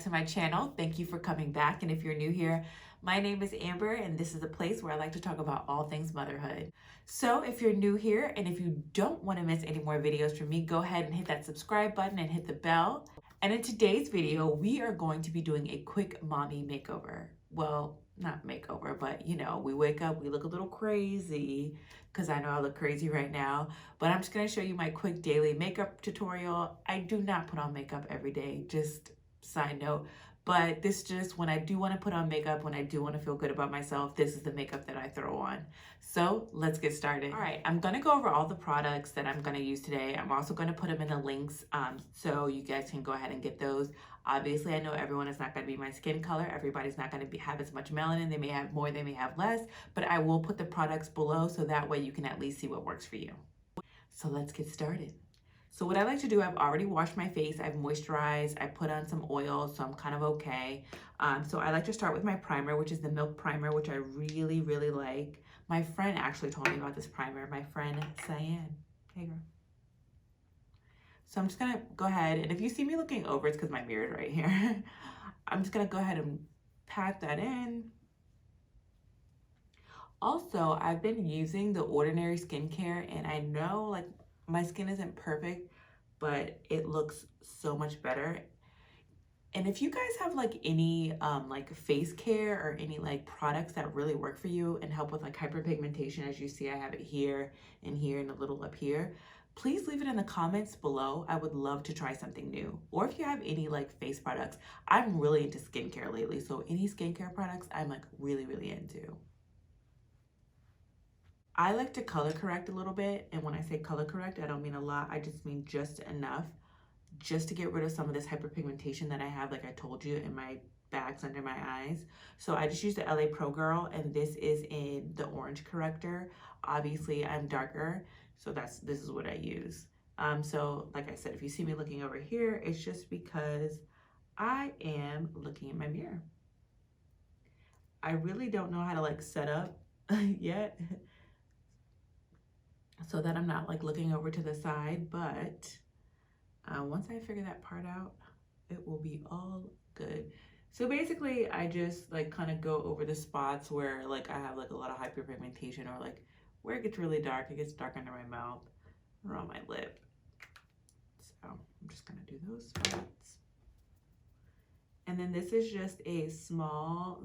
to my channel. Thank you for coming back. And if you're new here, my name is Amber and this is a place where I like to talk about all things motherhood. So if you're new here and if you don't want to miss any more videos from me, go ahead and hit that subscribe button and hit the bell. And in today's video, we are going to be doing a quick mommy makeover. Well, not makeover, but you know, we wake up, we look a little crazy because I know I look crazy right now, but I'm just going to show you my quick daily makeup tutorial. I do not put on makeup every day, just side note, but this just when I do want to put on makeup, when I do want to feel good about myself, this is the makeup that I throw on. So let's get started. All right, I'm going to go over all the products that I'm going to use today. I'm also going to put them in the links so you guys can go ahead and get those. Obviously, I know everyone is not going to be my skin color. Everybody's not going to have as much melanin. They may have more, they may have less, but I will put the products below so that way you can at least see what works for you. So let's get started. So what I like to do, I've already washed my face, I've moisturized, I put on some oil, so I'm kind of okay. So I like to start with my primer, which is the Milk Primer, which I really, really like. My friend actually told me about this primer, my friend SAHM. Hey girl. So I'm just gonna go ahead, and if you see me looking over, it's because my mirror is right here. I'm just gonna go ahead and pat that in. Also, I've been using the Ordinary skincare, and I know like my skin isn't perfect, but it looks so much better. And if you guys have like any like face care or any like products that really work for you and help with like hyperpigmentation, as you see I have it here and a little up here, please leave it in the comments below. I would love to try something new. Or if you have any like face products, I'm really into skincare lately, so any skincare products I'm like really, really into. I like to color correct a little bit, and when I say color correct, I don't mean a lot, I just mean just enough, just to get rid of some of this hyperpigmentation that I have, like I told you, in my bags under my eyes. So I just used the LA Pro Girl, and this is in the orange corrector. Obviously I'm darker, so this is what I use. So like I said, if you see me looking over here, it's just because I am looking in my mirror. I really don't know how to like set up yet, so that I'm not like looking over to the side, but once I figure that part out, it will be all good. So basically I just like kind of go over the spots where like I have like a lot of hyperpigmentation, or like where it gets really dark. It gets dark under my mouth or on my lip. So I'm just gonna do those spots. And then this is just a small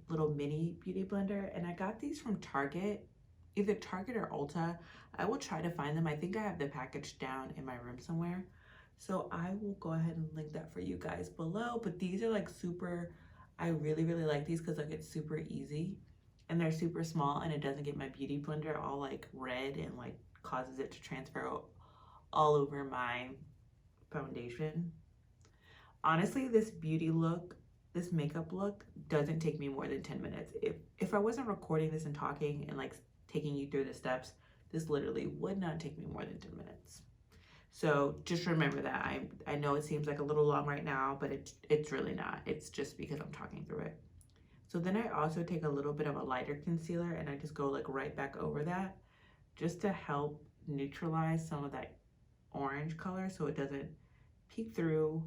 little mini beauty blender, and I got these from Target, either Target or Ulta. I will try to find them. I think I have the package down in my room somewhere, so I will go ahead and link that for you guys below. But these are like super, I really, really like these because like it's super easy and they're super small, and it doesn't get my beauty blender all like red and like causes it to transfer all over my foundation. Honestly, this beauty look, this makeup look doesn't take me more than 10 minutes. If I wasn't recording this and talking and like taking you through the steps, this literally would not take me more than 10 minutes. So just remember that. I know it seems like a little long right now, but it's really not. It's just because I'm talking through it. So then I also take a little bit of a lighter concealer, and I just go like right back over that just to help neutralize some of that orange color so it doesn't peek through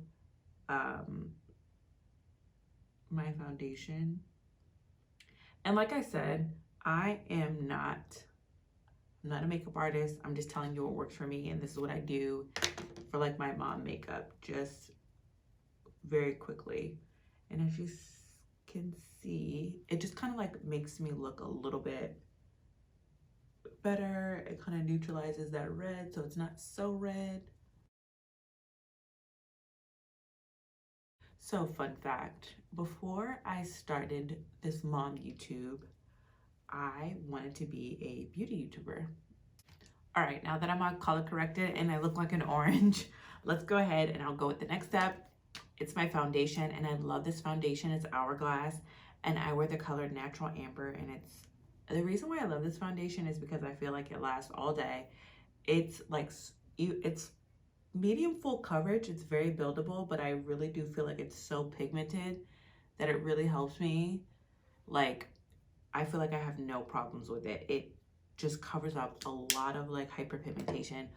my foundation. And like I said, I am not a makeup artist. I'm just telling you what works for me, and this is what I do for like my mom makeup, just very quickly. And as you can see, it just kind of like makes me look a little bit better. It kind of neutralizes that red so it's not so red. So fun fact, before I started this mom YouTube, I wanted to be a beauty YouTuber. All right, now that I'm all color corrected and I look like an orange, let's go ahead and I'll go with the next step. It's my foundation, and I love this foundation. It's Hourglass, and I wear the color Natural Amber, and the reason why I love this foundation is because I feel like it lasts all day. It's like, it's medium full coverage, it's very buildable, but I really do feel like it's so pigmented that it really helps me. Like, I feel like I have no problems with it. It just covers up a lot of like hyperpigmentation.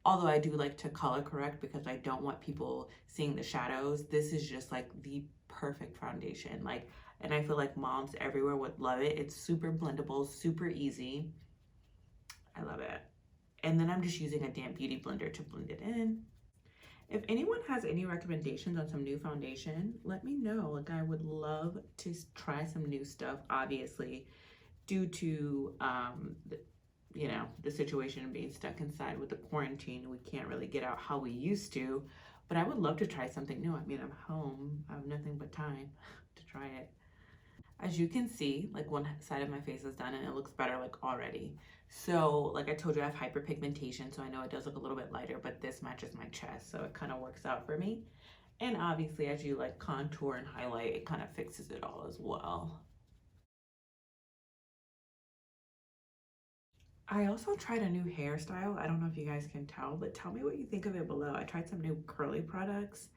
Although I do like to color correct because I don't want people seeing the shadows. This is just like the perfect foundation. Like, and I feel like moms everywhere would love it. It's super blendable, super easy. I love it. And then I'm just using a damp beauty blender to blend it in. If anyone has any recommendations on some new foundation, let me know. Like, I would love to try some new stuff, obviously, due to, you know, the situation of being stuck inside with the quarantine. We can't really get out how we used to, but I would love to try something new. I mean, I'm home. I have nothing but time to try it. As you can see, like, one side of my face is done and it looks better, like, already. So like I told you, I have hyperpigmentation, so I know it does look a little bit lighter, but this matches my chest, so it kind of works out for me. And obviously, as you like contour and highlight, it kind of fixes it all as well. I also tried a new hairstyle. I don't know if you guys can tell, but tell me what you think of it below. I tried some new curly products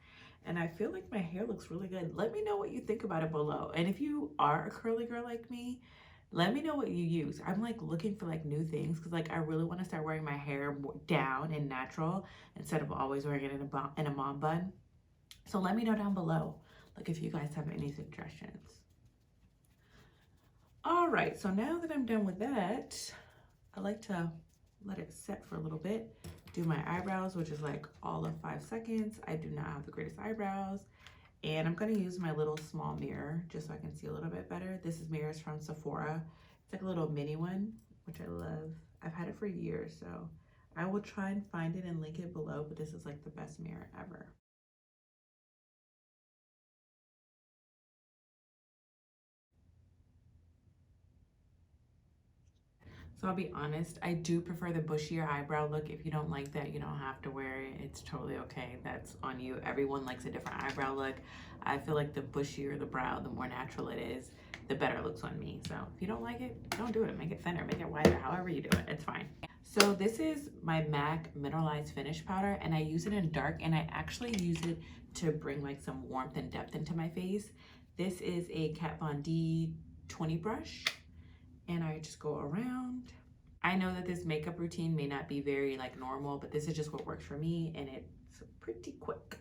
and I feel like my hair looks really good. Let me know what you think about it below. And if you are a curly girl like me, let me know what you use. I'm like looking for like new things because like I really want to start wearing my hair more down and natural instead of always wearing it in a mom bun. So let me know down below, like if you guys have any suggestions. All right, so now that I'm done with that, I like to let it set for a little bit. Do my eyebrows, which is like all of 5 seconds. I do not have the greatest eyebrows. And I'm gonna use my little small mirror just so I can see a little bit better. This is mirrors from Sephora. It's like a little mini one, which I love. I've had it for years, so I will try and find it and link it below, but this is like the best mirror ever. So I'll be honest, I do prefer the bushier eyebrow look. If you don't like that, you don't have to wear it. It's totally okay. That's on you. Everyone likes a different eyebrow look. I feel like the bushier the brow, the more natural it is, the better it looks on me. So if you don't like it, don't do it. Make it thinner, make it wider, however you do it, it's fine. So this is my MAC Mineralized Finish Powder, and I use it in dark, and I actually use it to bring like some warmth and depth into my face. This is a Kat Von D 20 brush, and I just go around. I know that this makeup routine may not be very like normal, but this is just what works for me, and it's pretty quick.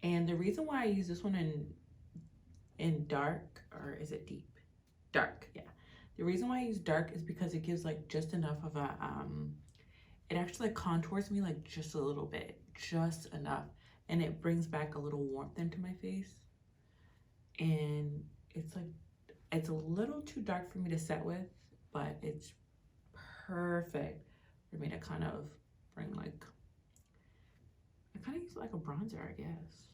And the reason why I use this one in dark, or is it deep? Dark, yeah. The reason why I use dark is because it gives like just enough of a, it actually like contours me like just a little bit, just enough. And it brings back a little warmth into my face. And it's like, it's a little too dark for me to set with, but it's perfect for me to kind of bring like, I kind of use it like a bronzer, I guess.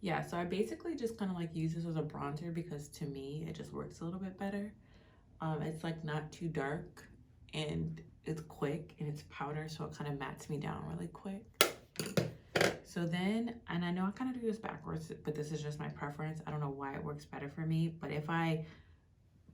Yeah, so I basically just kind of like use this as a bronzer because to me, it just works a little bit better. It's like not too dark and it's quick and it's powder, so it kind of mats me down really quick. So then, and I know I kind of do this backwards, but this is just my preference. I don't know why it works better for me, but if I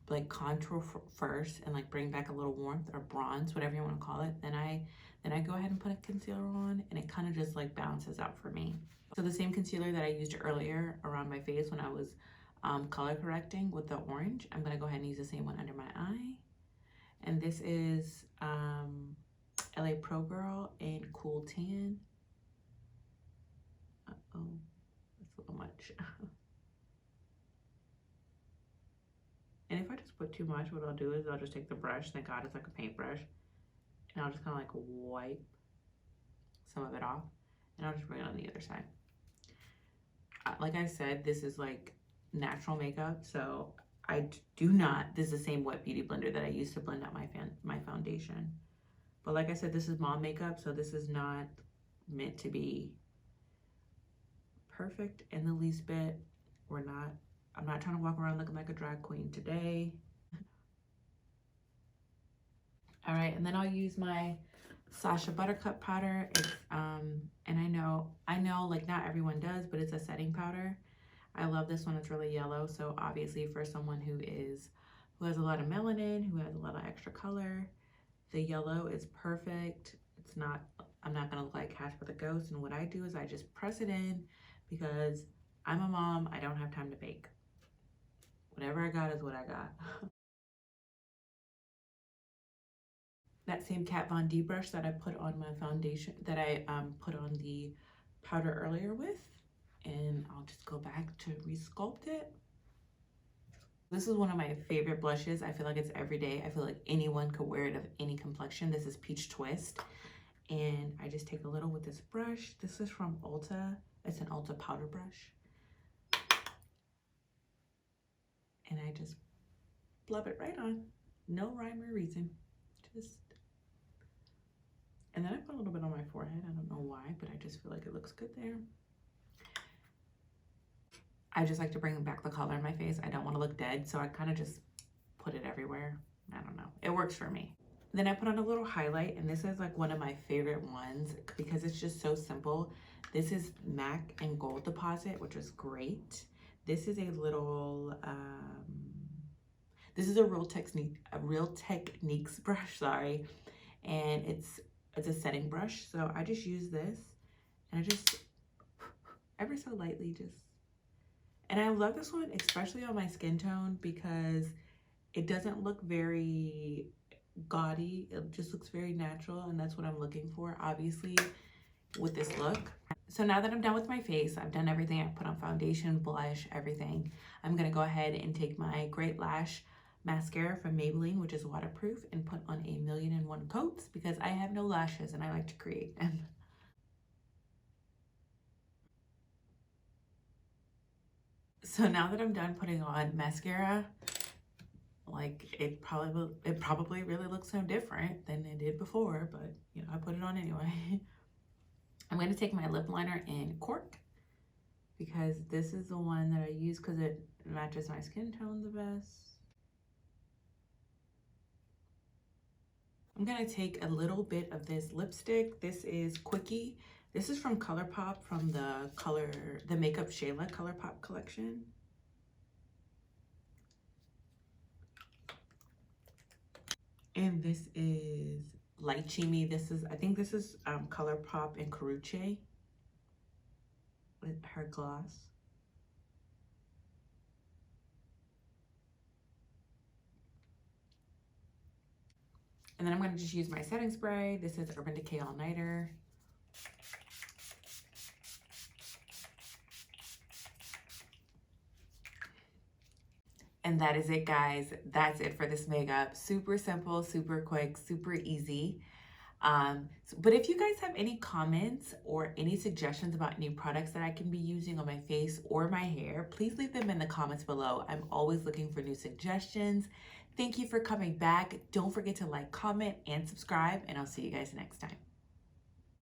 like contour first and like bring back a little warmth or bronze, whatever you want to call it, then I go ahead and put a concealer on, and it kind of just like balances out for me. So the same concealer that I used earlier around my face when I was color correcting with the orange, I'm gonna go ahead and use the same one under my eye. And this is LA Pro Girl in Cool Tan. Uh-oh, that's a little much. And if I just put too much, what I'll do is I'll just take the brush, thank God it's like a paintbrush, and I'll just kind of like wipe some of it off, and I'll just bring it on the other side. Like I said, this is like natural makeup, so I do not, this is the same wet beauty blender that I used to blend out my foundation. But like I said, this is mom makeup, so this is not meant to be perfect in the least bit. I'm not trying to walk around looking like a drag queen today. All right, and then I'll use my Sacha Buttercup powder. It's, and I know like not everyone does, but it's a setting powder. I love this one. It's really yellow, so obviously for someone who has a lot of melanin, who has a lot of extra color, the yellow is perfect. It's not, I'm not gonna look like Casper the Ghost, and what I do is I just press it in because I'm a mom, I don't have time to bake. Whatever I got is what I got. that same Kat Von D brush that I put on my foundation, that I put on the powder earlier with, and I'll just go back to resculpt it. This is one of my favorite blushes. I feel like it's everyday. I feel like anyone could wear it of any complexion. This is Peachtwist, and I just take a little with this brush. This is from Ulta. It's an Ulta powder brush, and I just blub it right on. No rhyme or reason, just. And then I put a little bit on my forehead. I don't know why, but I just feel like it looks good there. I just like to bring back the color in my face. I don't want to look dead, so I kind of just put it everywhere. I don't know. It works for me. Then I put on a little highlight, and this is like one of my favorite ones because it's just so simple. This is MAC and Gold Deposit, which is great. This is a little, this is a Real Techniques brush, sorry. And it's a setting brush. So I just use this, and I just ever so lightly just, and I love this one, especially on my skin tone, because it doesn't look very gaudy. It just looks very natural, and that's what I'm looking for, obviously, with this look. So now that I'm done with my face, I've done everything. I put on foundation, blush, everything. I'm gonna go ahead and take my Great Lash mascara from Maybelline, which is waterproof, and put on 1,000,001 coats because I have no lashes and I like to create them. So now that I'm done putting on mascara, like it probably really looks no different than it did before, but you know, I put it on anyway. I'm going to take my lip liner in Cork because this is the one that I use because it matches my skin tone the best. I'm going to take a little bit of this lipstick. This is Quickie. This is from Colourpop, from the Makeup Shayla Colourpop collection. And this is Lychee. I think this is Colourpop and Caruche with her gloss. And then I'm going to just use my setting spray. This is Urban Decay All Nighter. And that is it, guys. That's it for this makeup. Super simple, super quick, super easy. But if you guys have any comments or any suggestions about any products that I can be using on my face or my hair, please leave them in the comments below. I'm always looking for new suggestions. Thank you for coming back. Don't forget to like, comment, and subscribe, and I'll see you guys next time.